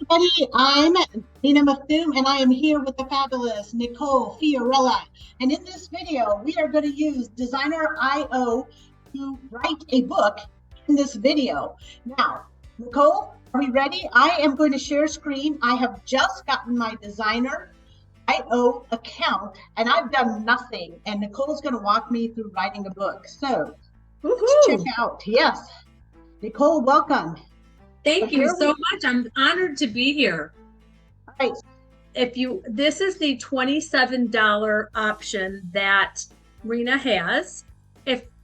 everybody. I'm Nina Mathum, and I am here with the fabulous Nicole Fiorella. And in this video, we are going to use DesignrrIO to write a book in this video. Now, Nicole, are we ready? I am going to share screen. I have just gotten my DesignrrIO account, and I've done nothing. And Nicole's going to walk me through writing a book. So let's check out. Yes, Nicole, welcome. Thank you so much. I'm honored to be here. All right. This is the $27 option that Rena has.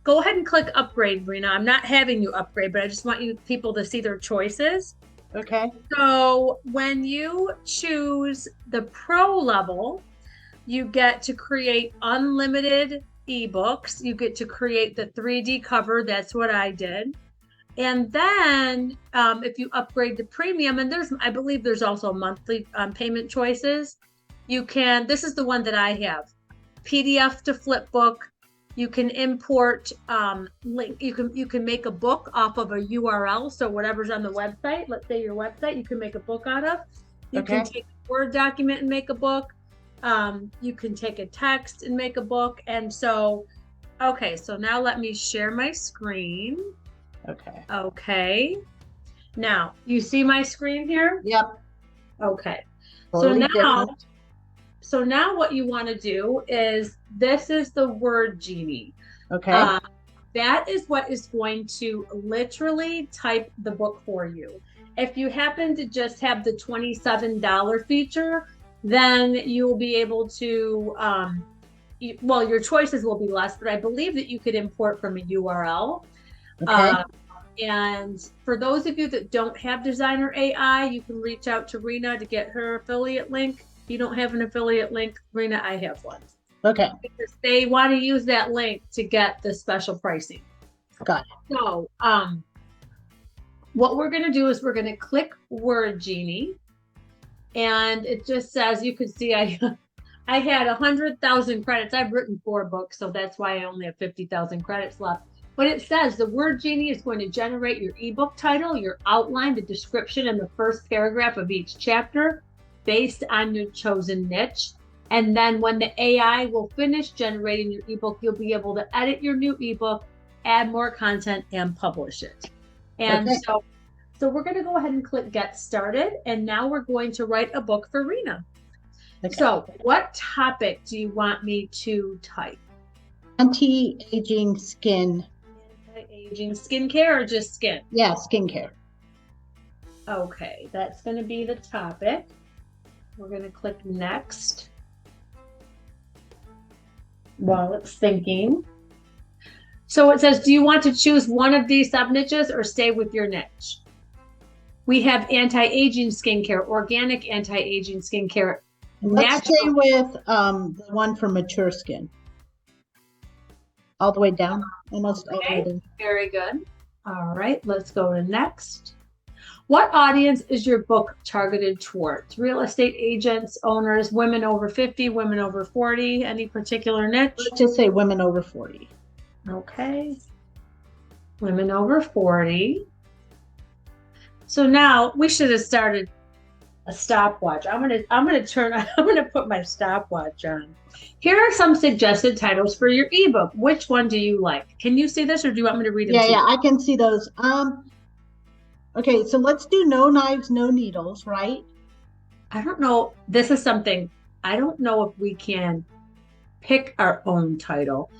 Go ahead and click upgrade, Rena. I'm not having you upgrade, but I just want people to see their choices. Okay. So when you choose the pro level, you get to create unlimited ebooks. You get to create the 3D cover. That's what I did. And then if you upgrade to premium, and I believe there's also monthly payment choices, this is the one that I have, PDF to flipbook. You can import link. You can make a book off of a URL. So whatever's on the website, let's say your website, you can make a book out of. You can take a Word document and make a book. You can take a text and make a book. And so, so now let me share my screen. Okay. Now, you see my screen here? Yep. Okay. Totally so now what you want to do is, this is the Word Genie. Okay. That is what is going to literally type the book for you. If you happen to just have the $27 feature, then you'll be able to, your choices will be less, but I believe that you could import from a URL. Okay. And for those of you that don't have DesignrrAI, you can reach out to Rena to get her affiliate link. If you don't have an affiliate link, Rena, I have one. Okay. Because they want to use that link to get the special pricing. Got it. So what we're going to do is we're going to click Word Genie. And it just says, you can see I had 100,000 credits. I've written 4 books, so that's why I only have 50,000 credits left. But it says the Word Genie is going to generate your ebook title, your outline, the description, and the first paragraph of each chapter based on your chosen niche. And then when the AI will finish generating your ebook, you'll be able to edit your new ebook, add more content, and publish it. And so we're going to go ahead and click Get Started. And now we're going to write a book for Rena. Okay. So what topic do you want me to type? Anti-aging skin. Anti-aging skincare or just skin? Yeah, skincare. Okay, that's going to be the topic. We're going to click Next while it's thinking. So it says, do you want to choose one of these sub-niches or stay with your niche? We have anti-aging skincare, organic anti-aging skincare. Let's stay with the one for mature skin. All the way down, almost all the way down. Very good. All right, let's go to next. What audience is your book targeted towards? Real estate agents, owners, women over 50, women over 40, any particular niche? Let's just say women over 40. Okay. Women over 40. So now we should have started a stopwatch. I'm gonna put my stopwatch on. Here are some suggested titles for your ebook. Which one do you like? Can you see this, or do you want me to read them? Yeah, I can see those. Okay, so let's do No Knives, No Needles, right? I don't know. This is something I don't know if we can pick our own title.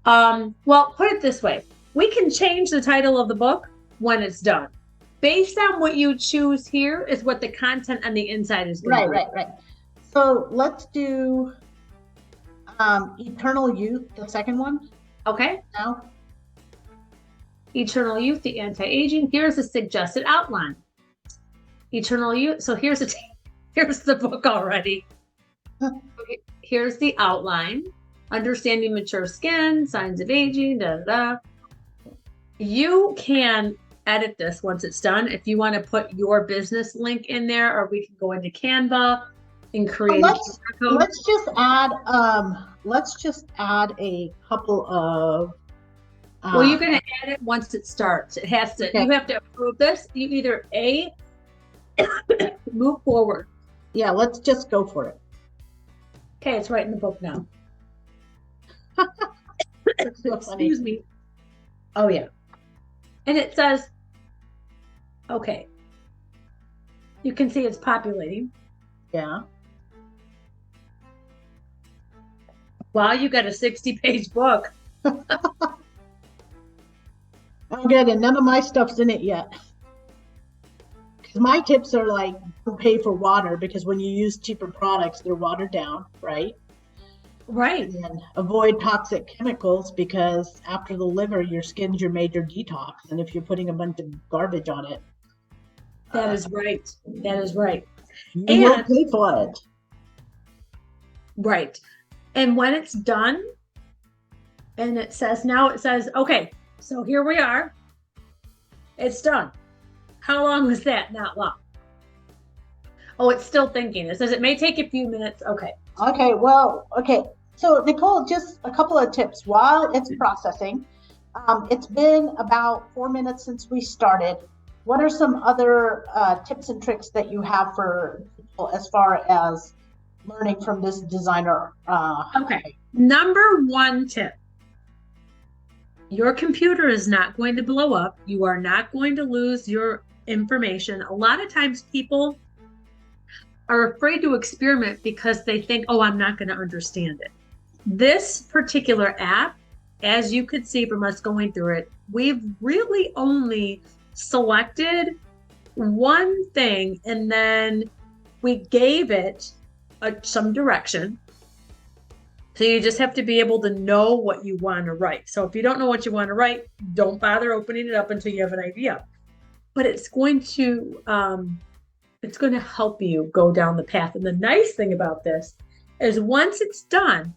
Well, put it this way. We can change the title of the book when it's done. Based on what you choose here is what the content on the inside is going to be. Right. So let's do Eternal Youth, the second one. Okay. Now. Eternal Youth, the anti-aging. Here's a suggested outline. Eternal Youth. So here's the book already. Okay, here's the outline. Understanding mature skin, signs of aging, You can edit this once it's done. If you want to put your business link in there, or we can go into Canva and create let's just add a couple of well, you're going to add it once it starts. It has to, you have to approve this. You either move forward. Yeah, let's just go for it. Okay, it's right in the book now. It's so funny. Excuse me. Oh, yeah. And it says, okay, you can see it's populating. Yeah. Wow, you got a 60-page book. Oh, good. And none of my stuff's in it yet. Because my tips are like, don't pay for water, because when you use cheaper products, they're watered down, right? Right. And avoid toxic chemicals, because after the liver, your skin's your major detox. And if you're putting a bunch of garbage on it, That is right. That is right. you will pay for it. Right. And when it's done, and it says, okay, so here we are. It's done. How long was that? Not long. Oh, it's still thinking. It says it may take a few minutes. Okay. Okay, well, okay. So Nicole, just a couple of tips while it's processing. It's been about 4 minutes since we started. What are some other tips and tricks that you have for people as far as learning from this designer? Okay. Number one tip. Your computer is not going to blow up. You are not going to lose your information. A lot of times people are afraid to experiment because they think, oh, I'm not going to understand it. This particular app, as you could see from us going through it, we've really only selected one thing, and then we gave it some direction. So you just have to be able to know what you want to write. So if you don't know what you want to write, don't bother opening it up until you have an idea. But it's going to help you go down the path. And the nice thing about this is once it's done,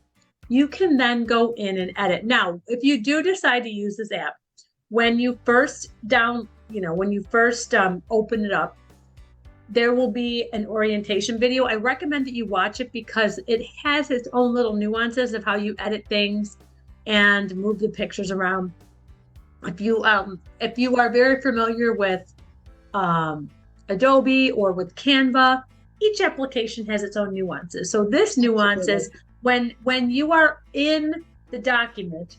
you can then go in and edit. Now, if you do decide to use this app, when you first open it up, there will be an orientation video. I recommend that you watch it because it has its own little nuances of how you edit things and move the pictures around. If you are very familiar with Adobe or with Canva, each application has its own nuances. So this nuance is when you are in the document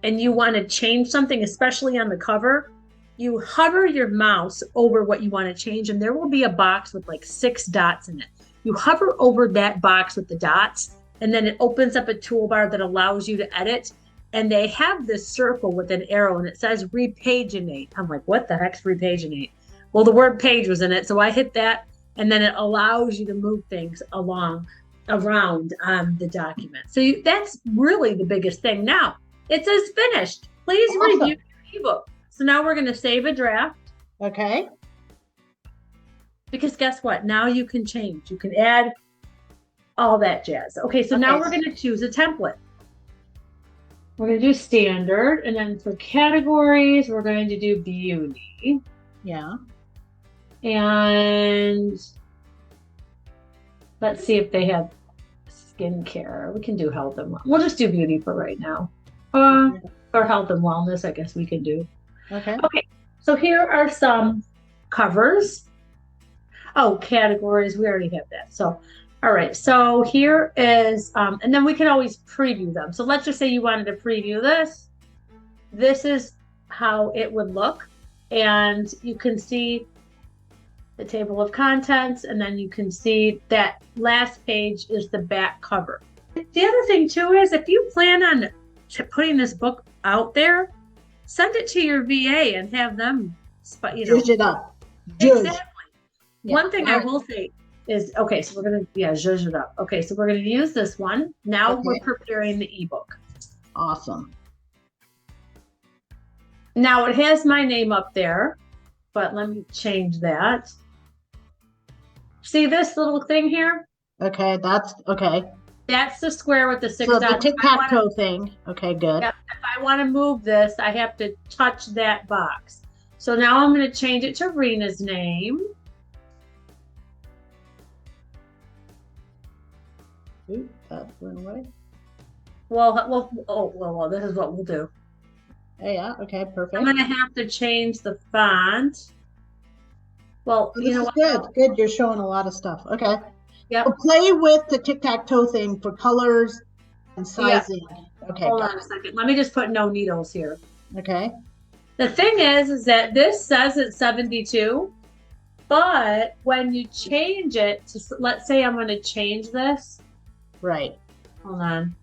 and you want to change something, especially on the cover, you hover your mouse over what you want to change, and there will be a box with like 6 dots in it. You hover over that box with the dots, and then it opens up a toolbar that allows you to edit. And they have this circle with an arrow, and it says repaginate. I'm like, what the heck's repaginate? Well, the word page was in it, so I hit that, and then it allows you to move things around the document. So that's really the biggest thing. Now, it says finished. Please review your ebook. So now we're going to save a draft. Okay. Because guess what? Now you can change. You can add all that jazz. Okay, so now we're going to choose a template. We're going to do standard. And then for categories, we're going to do beauty. Yeah. And let's see if they have skincare. We can do health and wellness. We'll just do beauty for right now. Or health and wellness, I guess we can do. Okay. Okay, so here are some covers. Oh, categories, we already have that. So, all right, so here is, and then we can always preview them. So let's just say you wanted to preview this. This is how it would look. And you can see the table of contents, and then you can see that last page is the back cover. The other thing too is if you plan on putting this book out there, send it to your VA and have them, Zhuzh it up. Exactly. Yeah. One thing I will say is, okay, so we're going to, zhuzh it up. Okay, so we're going to use this one. Now we're preparing the ebook. Awesome. Now it has my name up there, but let me change that. See this little thing here? Okay, that's okay. That's the square with the 6 so dots. the tic-tac-toe thing. Okay, good. If I want to move this, I have to touch that box. So now I'm going to change it to Rena's name. Ooh, that went away. Well, this is what we'll do. Yeah, okay, perfect. I'm going to have to change the font. Well, Oh, you this know is what? good. Good. You're showing a lot of stuff. Okay. So Yep. play with the tic-tac-toe thing for colors and Yeah. sizing. Okay, Hold got on a second. Let me just put no needles here. it. Okay. The thing is that this says it's 72, but when you change it to, let's say I'm going to change this. Right. Hold on.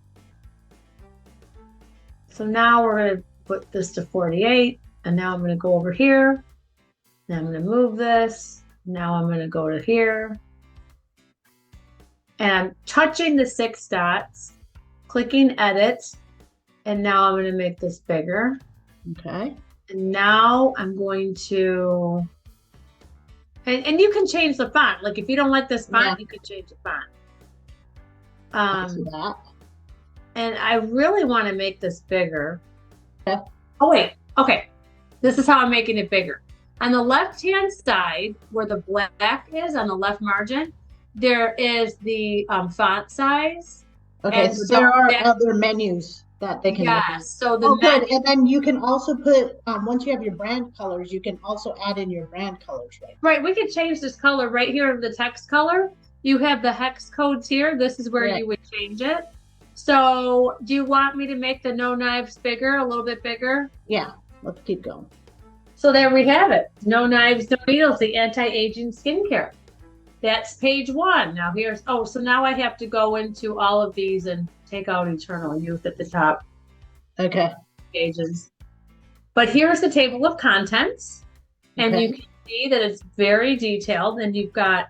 So now we're going to put this to 48, and now I'm going to go over here. And I'm going to move this. Now I'm going to go to here. And I'm touching the 6 dots, clicking edit, and now I'm going to make this bigger. Okay. And now I'm going to, and you can change the font. Like if you don't like this font, Yeah. you can change the font. I see that. And I really want to make this bigger. Okay. Oh, wait. Okay. This is how I'm making it bigger. On the left-hand side, where the black is on the left margin, there is the font size. Okay, And so so there are that, other menus that they can look at. yes. So the Oh, good. menu, And then you can also put, once you have your brand colors, you can also add in your brand colors, right? right, we could change this color right here, the text color. You have the hex codes here. This is where Correct. you would change it. So do you want me to make the no knives bigger, a little bit bigger? Yeah, let's keep going. So there we have it. No knives, no needles, the anti-aging skincare. That's page 1. Now here's, oh, so now I have to go into all of these and take out Eternal Youth at the top Okay. pages. But here's the table of contents. And Okay. you can see that it's very detailed, and you've got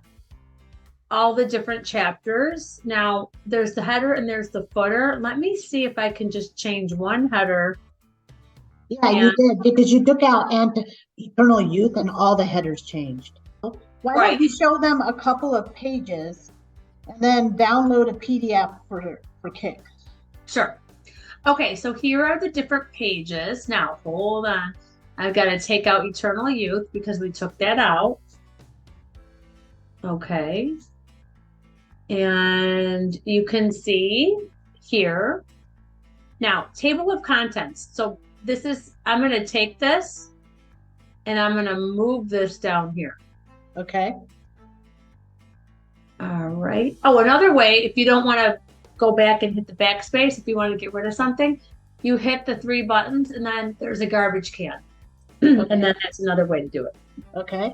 all the different chapters. Now there's the header and there's the footer. Let me see if I can just change one header. Yeah, you did, because you took out Eternal Youth and all the headers changed. Why Right. don't you show them a couple of pages and then download a PDF for kicks? Sure. Okay, so here are the different pages. Now, hold on. I've got to take out Eternal Youth because we took that out. Okay. And you can see here. Now, table of contents. So this is, I'm going to take this and I'm going to move this down here. Okay. All right. Oh, another way, if you don't want to go back and hit the backspace, if you want to get rid of something, you hit the 3 buttons and then there's a garbage can. Okay. And then that's another way to do it. Okay.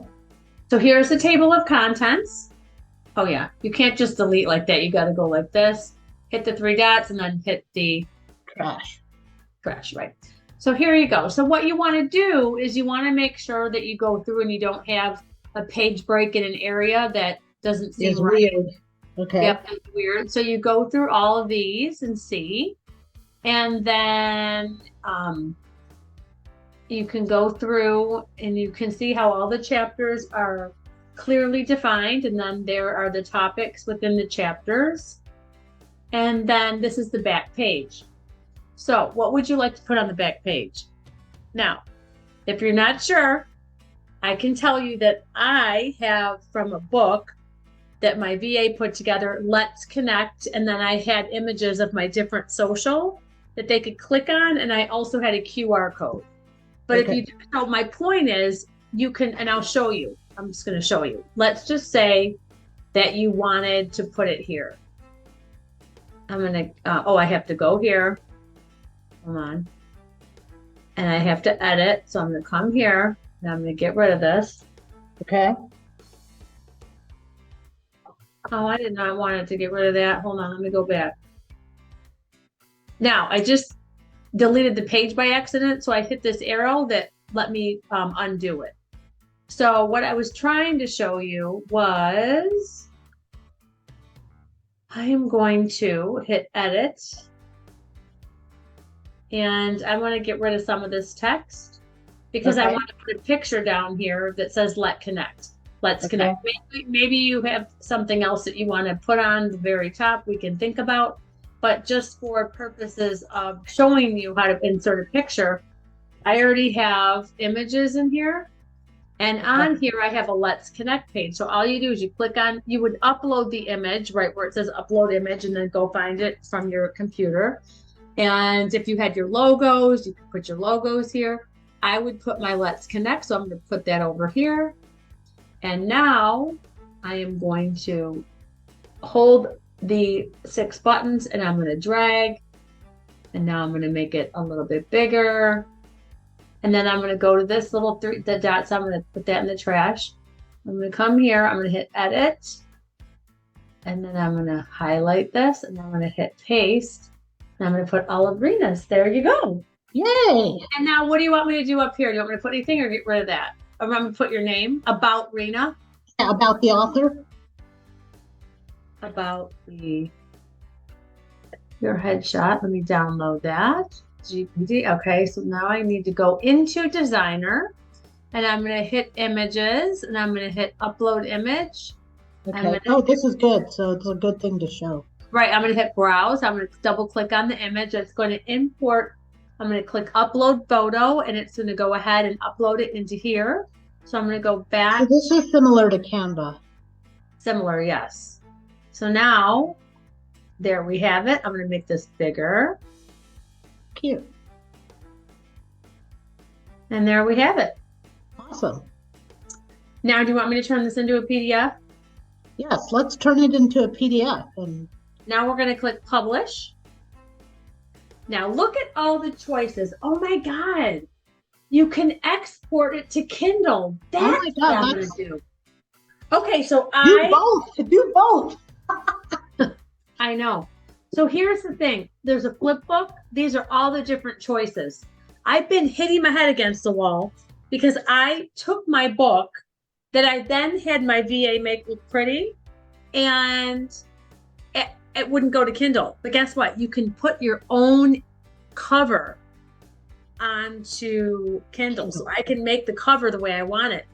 So here's the table of contents. Oh yeah, you can't just delete like that. You got to go like this, hit the 3 dots and then hit the Trash. right? So here you go. So what you want to do is you want to make sure that you go through and you don't have a page break in an area that doesn't seem It's right. weird. Okay. Yep, it's weird. So you go through all of these and see, and then you can go through and you can see how all the chapters are clearly defined, and then there are the topics within the chapters. And then this is the back page. So what would you like to put on the back page? Now, if you're not sure, I can tell you that I have from a book that my VA put together, Let's Connect, and then I had images of my different social that they could click on, and I also had a QR code. But Okay. if you, so my point is, you can, and I'll show you, I'm just going to show you. Let's just say that you wanted to put it here. I'm going to, oh, I have to go here. Hold on. And I have to edit. So I'm going to come here and I'm going to get rid of this. Okay. Oh, I did not want it to get rid of that. Hold on. Let me go back. Now I just deleted the page by accident. So I hit this arrow that let me undo it. So what I was trying to show you was I am going to hit edit. And I'm going to get rid of some of this text because I want to put a picture down here that says Let's Connect. Let's Connect. Maybe you have something else that you want to put on the very top we can think about. But just for purposes of showing you how to insert a picture, I already have images in here. And on here, I have a Let's Connect page. So all you do is you click on, you would upload the image right where it says upload image and then go find it from your computer. And if you had your logos, you could put your logos here. I would put my Let's Connect. So I'm going to put that over here. And now I am going to hold the 6 buttons and I'm going to drag. And now I'm going to make it a little bit bigger. And then I'm going to go to this little the dots. I'm going to put that in the trash. I'm going to come here. I'm going to hit edit. And then I'm going to highlight this and I'm going to hit paste. And I'm going to put all of Rina's. There you go. Yay. And now what do you want me to do up here? Do you want me to put anything or get rid of that? I'm going to put your name, about Rina. Yeah, about the author. About your headshot. Let me download that. GPT. Okay, so now I need to go into Designer and I'm going to hit images and I'm going to hit upload image. Okay. Oh, this is good. So it's a good thing to show. Right. I'm going to hit browse. I'm going to double click on the image. It's going to import. I'm going to click upload photo and it's going to go ahead and upload it into here. So I'm going to go back. So this is similar to Canva. Similar, yes. So now there we have it. I'm going to make this bigger. Cute. And there we have it. Awesome. Now, do you want me to turn this into a PDF? Yes, let's turn it into a PDF. And now we're going to click publish. Now look at all the choices. Oh my God. You can export it to Kindle. That's what I'm going to do. Okay, so do both. I know. So here's the thing. There's a flip book. These are all the different choices. I've been hitting my head against the wall because I took my book that I then had my VA make look pretty and it wouldn't go to Kindle. But guess what? You can put your own cover onto Kindle. So I can make the cover the way I want it.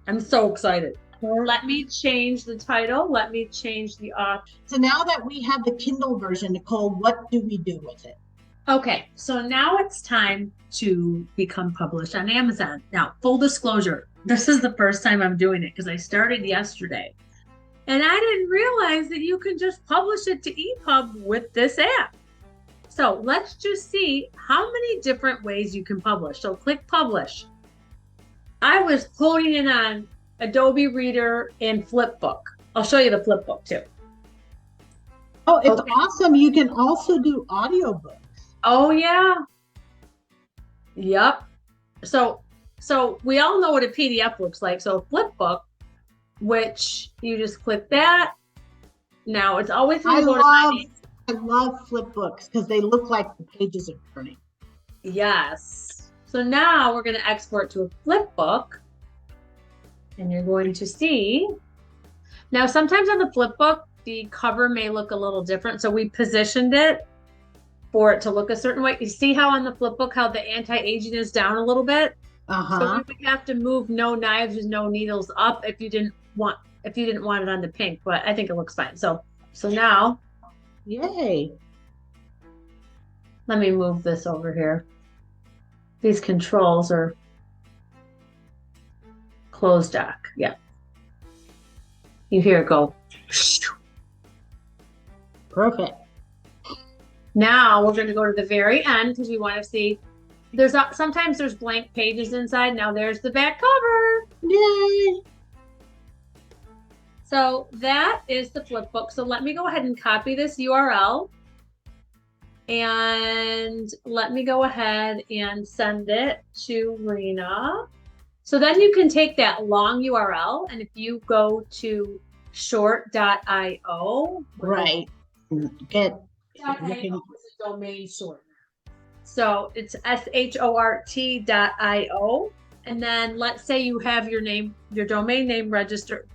I'm so excited. Let me change the title. Let me change the author. So now that we have the Kindle version, Nicole, what do we do with it? Okay, so now it's time to become published on Amazon. Now, full disclosure, this is the first time I'm doing it because I started yesterday. And I didn't realize that you can just publish it to EPUB with this app. So let's just see how many different ways you can publish. So click publish. I was honing in on Adobe Reader and Flipbook. I'll show you the Flipbook too. Oh, it's awesome. You can also do audiobooks. Oh yeah. Yep. So we all know what a PDF looks like. So Flipbook, which you just click that. Now it's always going to go to I love Flipbooks because they look like the pages are turning. Yes. So now we're going to export to a Flipbook. And you're going to see. Now, sometimes on the Flipbook, the cover may look a little different. So we positioned it for it to look a certain way. You see how on the Flipbook, how the anti-aging is down a little bit? So we would have to move no knives, no needles up if you didn't want it on the pink, but I think it looks fine. So now, yay. Let me move this over here. These controls are close dock. Yeah. You hear it go. Perfect. Now we're going to go to the very end because we want to see. Sometimes there's blank pages inside. Now there's the back cover. Yay. So that is the Flipbook. So let me go ahead and copy this URL. And let me go ahead and send it to Rina. So then you can take that long URL, and if you go to short.io, right, get a domain shortener. So it's short.io, and then let's say you have your domain name registered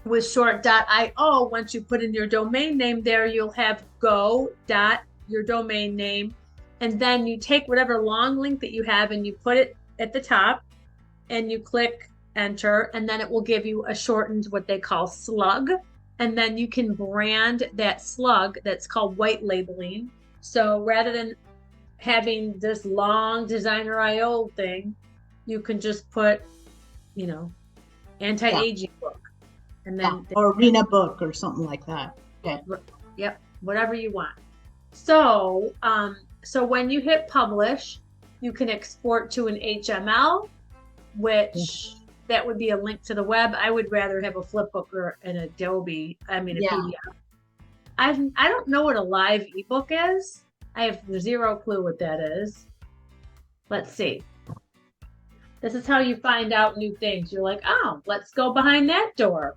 with short.io. Once you put in your domain name there, you'll have your domain name, and then you take whatever long link that you have and you put it at the top and you click enter, and then it will give you a shortened, what they call slug, and then you can brand that slug. That's called white labeling. So rather than having this long DesignrrIO thing, you can just put, anti-aging book, and then or Rina book or something like that. Okay. Yep, whatever you want. So when you hit publish, you can export to an HTML, which that would be a link to the web. I would rather have a flipbook or an Adobe, a PDF. I don't know what a live ebook is. I have zero clue what that is. Let's see. This is how you find out new things. You're like, oh, let's go behind that door.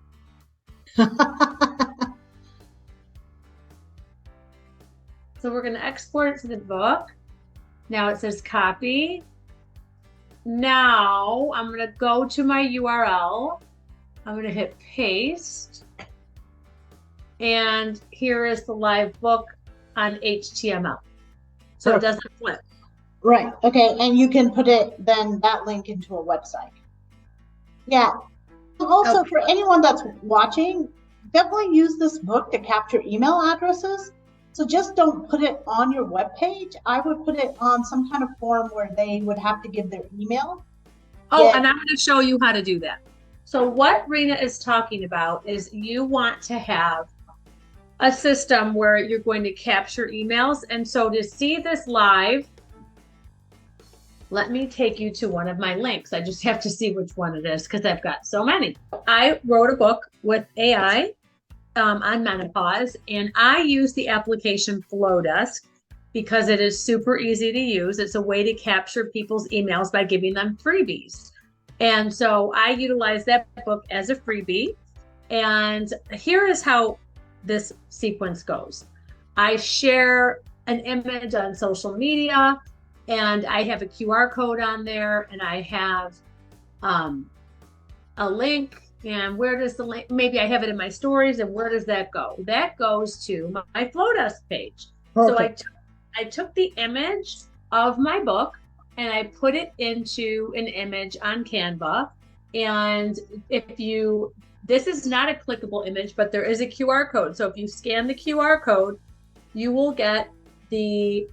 So we're going to export it to the book. Now it says copy. Now I'm going to go to my URL. I'm going to hit paste. And here is the live book on HTML. So it doesn't flip. Right. Okay. And you can put that link into a website. Yeah. Also, for anyone that's watching, definitely use this book to capture email addresses. So just don't put it on your web page. I would put it on some kind of form where they would have to give their email. Oh, and I'm going to show you how to do that. So what Rena is talking about is you want to have a system where you're going to capture emails. And so to see this live, let me take you to one of my links. I just have to see which one it is because I've got so many. I wrote a book with AI on menopause, and I use the application Flowdesk because it is super easy to use. It's a way to capture people's emails by giving them freebies. And so I utilize that book as a freebie. And here is how this sequence goes. I share an image on social media, and I have a QR code on there, and I have a link. And where does the link, maybe I have it in my stories, and where does that go? That goes to my Flowdesk page. Perfect. So I took the image of my book and I put it into an image on Canva. And this is not a clickable image, but there is a QR code. So if you scan the QR code, you will get you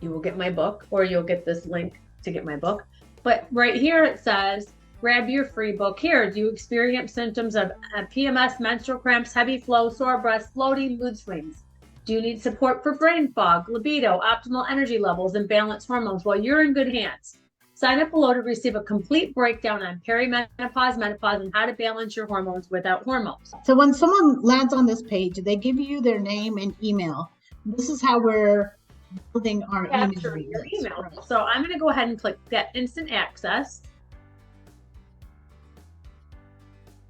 will get my book, or you'll get this link to get my book. But right here it says, grab your free book here. Do you experience symptoms of PMS, menstrual cramps, heavy flow, sore breasts, bloating, mood swings? Do you need support for brain fog, libido, optimal energy levels, and balanced hormones? Well, you're in good hands. Sign up below to receive a complete breakdown on perimenopause, menopause, and how to balance your hormones without hormones. So when someone lands on this page, they give you their name and email. This is how we're building our email. Right. So I'm going to go ahead and click Get Instant Access.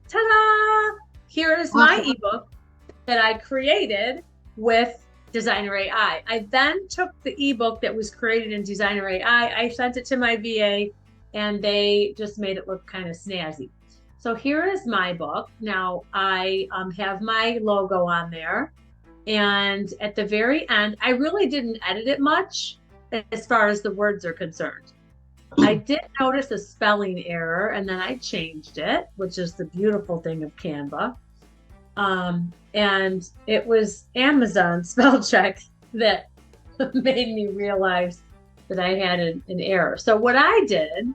Ta-da! Here is my ebook that I created with DesignrrIO. I then took the ebook that was created in DesignrrIO. I sent it to my VA, and they just made it look kind of snazzy. So here is my book. Now I have my logo on there, and at the very end, I really didn't edit it much as far as the words are concerned. I did notice a spelling error, and then I changed it, which is the beautiful thing of Canva. And it was Amazon spell check that made me realize that I had an error. So what I did,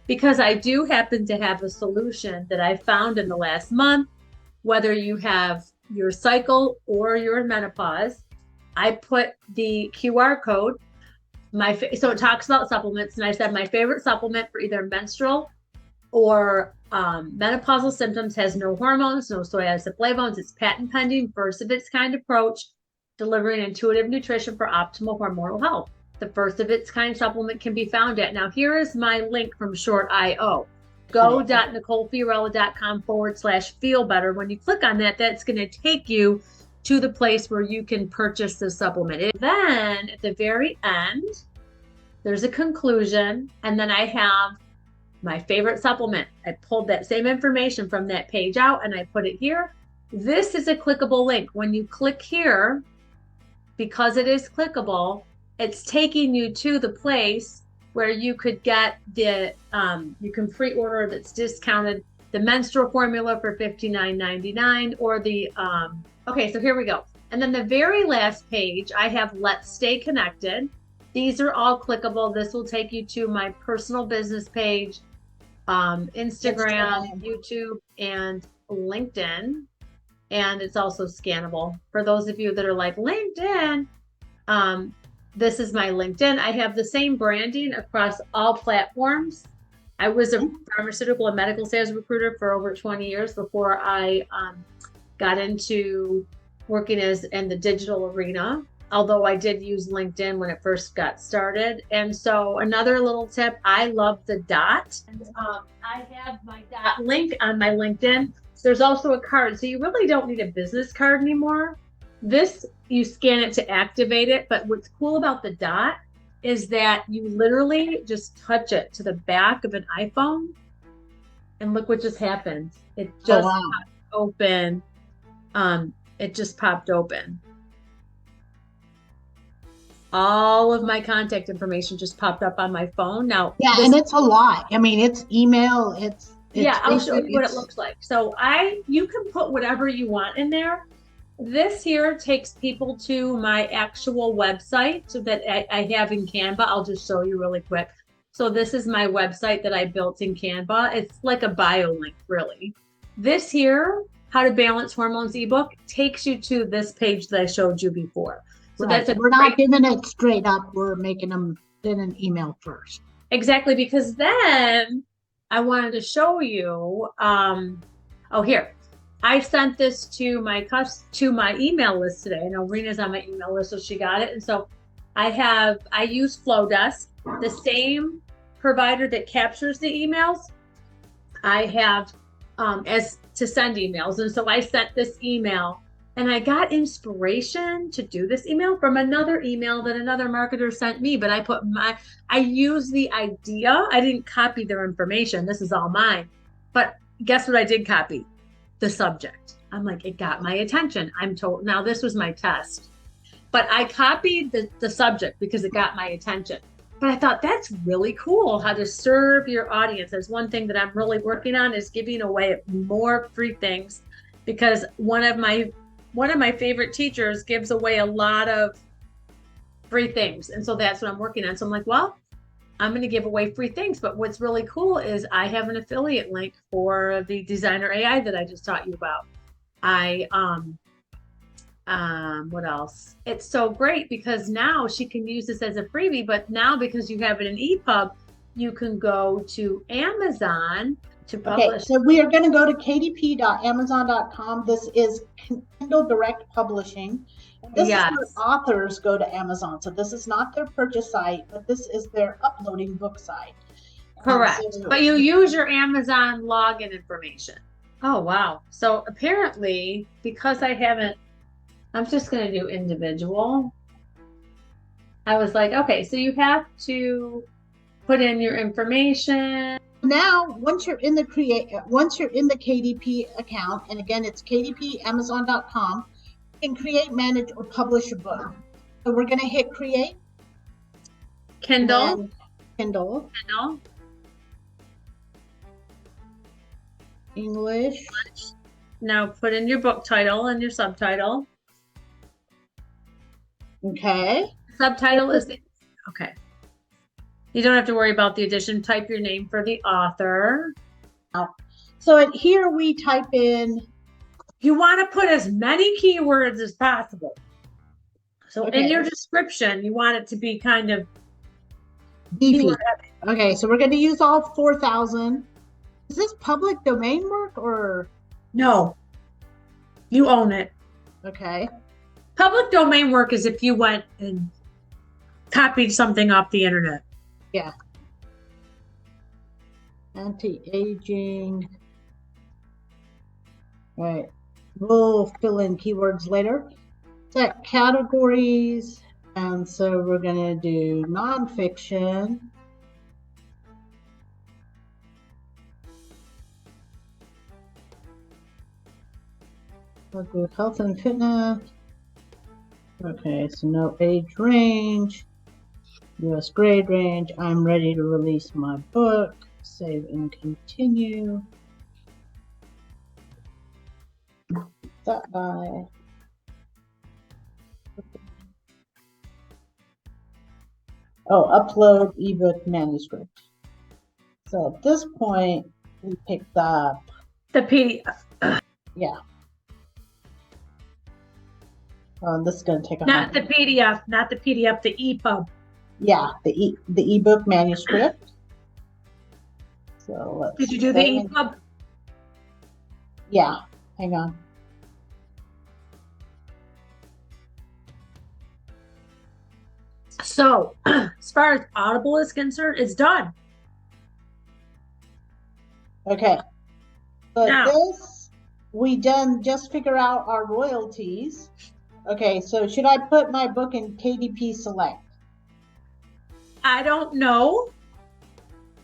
because I do happen to have a solution that I found in the last month, whether you have your cycle or you're in menopause, I put the QR code. So it talks about supplements, and I said my favorite supplement for either menstrual or menopausal symptoms has no hormones, no soy isoflavones. It's patent pending, first of its kind approach, delivering intuitive nutrition for optimal hormonal health. The first of its kind supplement can be found at. Now here is my link from Short.io. Go.nicolefiorella.com/feel better. When you click on that, that's going to take you to the place where you can purchase the supplement. And then at the very end, there's a conclusion, and then I have my favorite supplement. I pulled that same information from that page out and I put it here. This is a clickable link. When you click here, because it is clickable, it's taking you to the place where you could get you can pre-order that's discounted, the menstrual formula for $59.99, or the, okay, so here we go. And then the very last page, I have Let's Stay Connected. These are all clickable. This will take you to my personal business page, Instagram, YouTube, and LinkedIn. And it's also scannable. For those of you that are like, LinkedIn, this is my LinkedIn. I have the same branding across all platforms. I was a pharmaceutical and medical sales recruiter for over 20 years before I got into working in the digital arena, although I did use LinkedIn when it first got started. And so another little tip, I love the dot. And, I have my dot link on my LinkedIn. There's also a card. So you really don't need a business card anymore. This, you scan it to activate it. But what's cool about the dot is that you literally just touch it to the back of an iPhone and look what just happened. It just popped open. It just popped open. All of my contact information just popped up on my phone. Now, yeah, and it's a lot. I mean, it's email, it's yeah, I'll show you what it looks like. So you can put whatever you want in there. This here takes people to my actual website that I have in Canva. I'll just show you really quick. So this is my website that I built in Canva. It's like a bio link, really. This here, How to Balance Hormones ebook, takes you to this page that I showed you before. So right. We're not giving it straight up. We're making them in an email first. Exactly, because then I wanted to show you, here. I sent this to my email list today. I know Rena's on my email list, so she got it. And so I use Flowdesk, the same provider that captures the emails. I have as to send emails. And so I sent this email and I got inspiration to do this email from another email that another marketer sent me, but I used the idea. I didn't copy their information. This is all mine. But guess what I did copy? The subject. I'm like, it got my attention. I'm told now this was my test, but I copied the subject because it got my attention. But I thought that's really cool how to serve your audience. There's one thing that I'm really working on is giving away more free things, because one of my favorite teachers gives away a lot of free things. And so that's what I'm working on. So I'm like, well, I'm going to give away free things. But what's really cool is I have an affiliate link for the Designer AI that I just taught you about. What else? It's so great because now she can use this as a freebie, but now because you have it in EPUB, you can go to Amazon to publish. Okay, so we are going to go to kdp.amazon.com. This is Kindle Direct Publishing. And this is where authors go to Amazon. So this is not their purchase site, but this is their uploading book site. Correct. But you use your Amazon login information. Oh, wow. So apparently, because I'm just going to do individual. I was like, okay, so you have to put in your information. Now, once you're in the KDP account, and again, it's kdpamazon.com, you can create, manage, or publish a book. So we're going to hit create. Kindle. English. Now put in your book title and your subtitle. Okay. Subtitle is okay. You don't have to worry about the addition. Type your name for the author. So here we type in. You want to put as many keywords as possible. So in your description, you want it to be kind of beefy. Okay, so we're going to use all 4,000. Is this public domain work or? No. You own it. Okay. Public domain work is if you went and copied something off the internet. Yeah. Anti-aging. All right. We'll fill in keywords later. Set categories. And so we're going to do nonfiction. We'll do health and fitness. Okay, so no age range. US grade range. I'm ready to release my book. Save and continue. That by. Oh, upload ebook manuscript. So at this point, we picked up the PDF. Yeah. This is going to take a not the PDF, not the PDF, the EPUB. Yeah, the ebook manuscript. So let's Did you do the EPUB? Yeah, hang on. So as far as Audible is concerned, it's done. Okay. But Now, this, we done just figure out our royalties. Okay, so should I put my book in KDP Select? I don't know.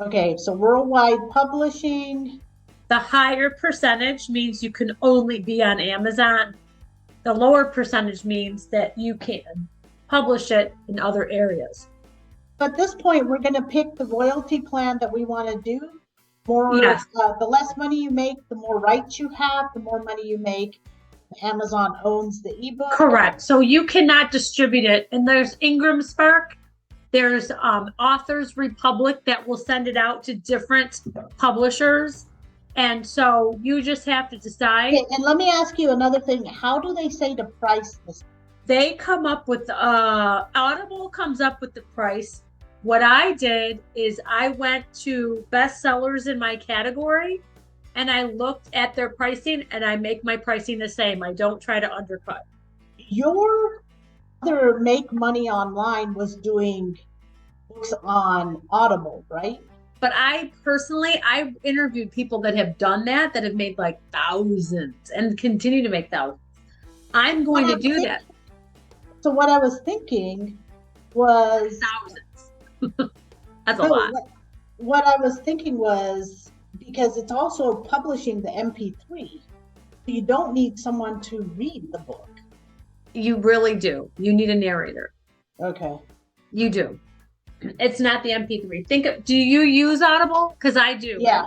Okay, so worldwide publishing. The higher percentage means you can only be on Amazon. The lower percentage means that you can publish it in other areas. But at this point, we're going to pick the royalty plan that we want to do. Yes. The less money you make, the more rights you have, the more money you make. Amazon owns the ebook. Correct. So you cannot distribute it. And there's Ingram Spark. There's Authors Republic that will send it out to different publishers. And so you just have to decide. Okay, and let me ask you another thing. How do they say to price this? They come up with, Audible comes up with the price. What I did is I went to bestsellers in my category and I looked at their pricing and I make my pricing the same. I don't try to undercut. Your other make money online was doing books on Audible, right? But I personally, I've interviewed people that have done that have made like thousands and continue to make thousands. I'm going to do that. So what I was thinking was thousands. That's a lot. What I was thinking was, because it's also publishing the MP3, you don't need someone to read the book. You really do. You need a narrator. Okay. You do. It's not the MP3. Do you use Audible? Because I do. Yeah.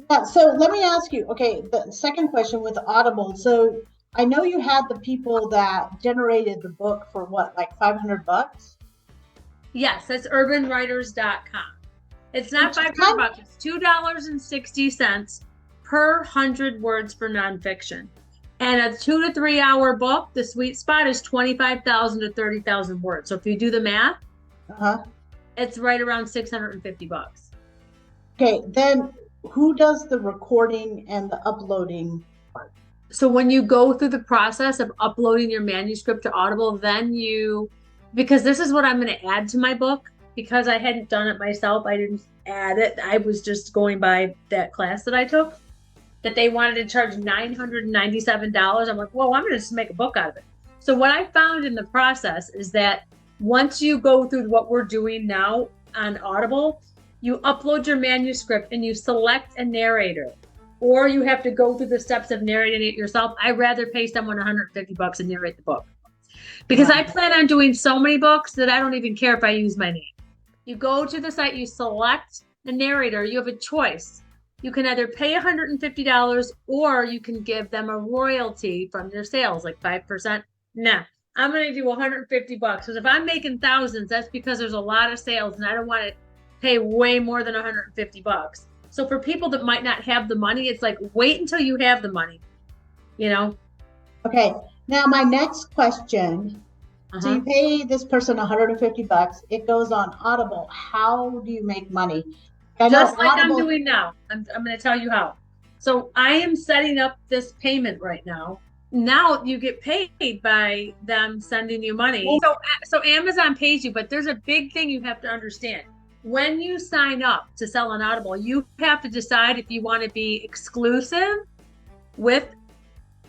Yeah. So let me ask you, okay, the second question with Audible. So I know you had the people that generated the book for what, like $500? Yes, that's urbanwriters.com. It's not $500, it's $2.60 per 100 words for nonfiction. And a 2 to 3 hour book, the sweet spot is 25,000 to 30,000 words. So if you do the math, it's right around $650. Okay, then who does the recording and the uploading part? So when you go through the process of uploading your manuscript to Audible, then because this is what I'm going to add to my book, because I hadn't done it myself, I didn't add it. I was just going by that class that I took, that they wanted to charge $997. I'm like, whoa, I'm going to just make a book out of it. So what I found in the process is that once you go through what we're doing now on Audible, you upload your manuscript and you select a narrator, or you have to go through the steps of narrating it yourself. I'd rather pay someone $150 and narrate the book, because I plan on doing so many books that I don't even care if I use my name. You go to the site, you select a narrator, you have a choice. You can either pay $150 or you can give them a royalty from your sales, like 5%. Nah, I'm going to do $150 because if I'm making thousands, that's because there's a lot of sales and I don't want to pay way more than $150. So for people that might not have the money, it's like, wait until you have the money, you know? Okay. Now my next question, so you pay this person $150, it goes on Audible. How do you make money? Just like Audible, I'm doing now. I'm going to tell you how. So I am setting up this payment right now. Now you get paid by them sending you money. So Amazon pays you, but there's a big thing you have to understand. When you sign up to sell on Audible, you have to decide if you want to be exclusive with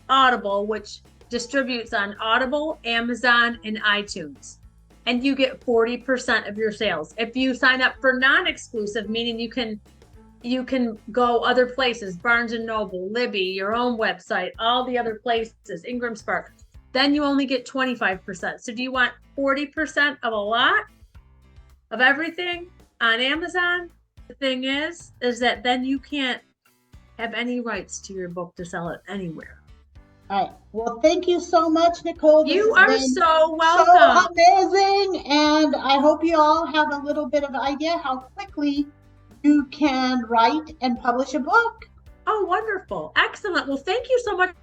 Audible, which distributes on Audible, Amazon, and iTunes. And you get 40% of your sales. If you sign up for non-exclusive, meaning you can go other places, Barnes and Noble, Libby, your own website, all the other places, Ingram Spark, then you only get 25%. So do you want 40% of a lot of everything on Amazon? The thing is that then you can't have any rights to your book to sell it anywhere. All right. Well, thank you so much, Nicole. You are so welcome. So amazing. And I hope you all have a little bit of idea how quickly you can write and publish a book. Oh, wonderful. Excellent. Well, thank you so much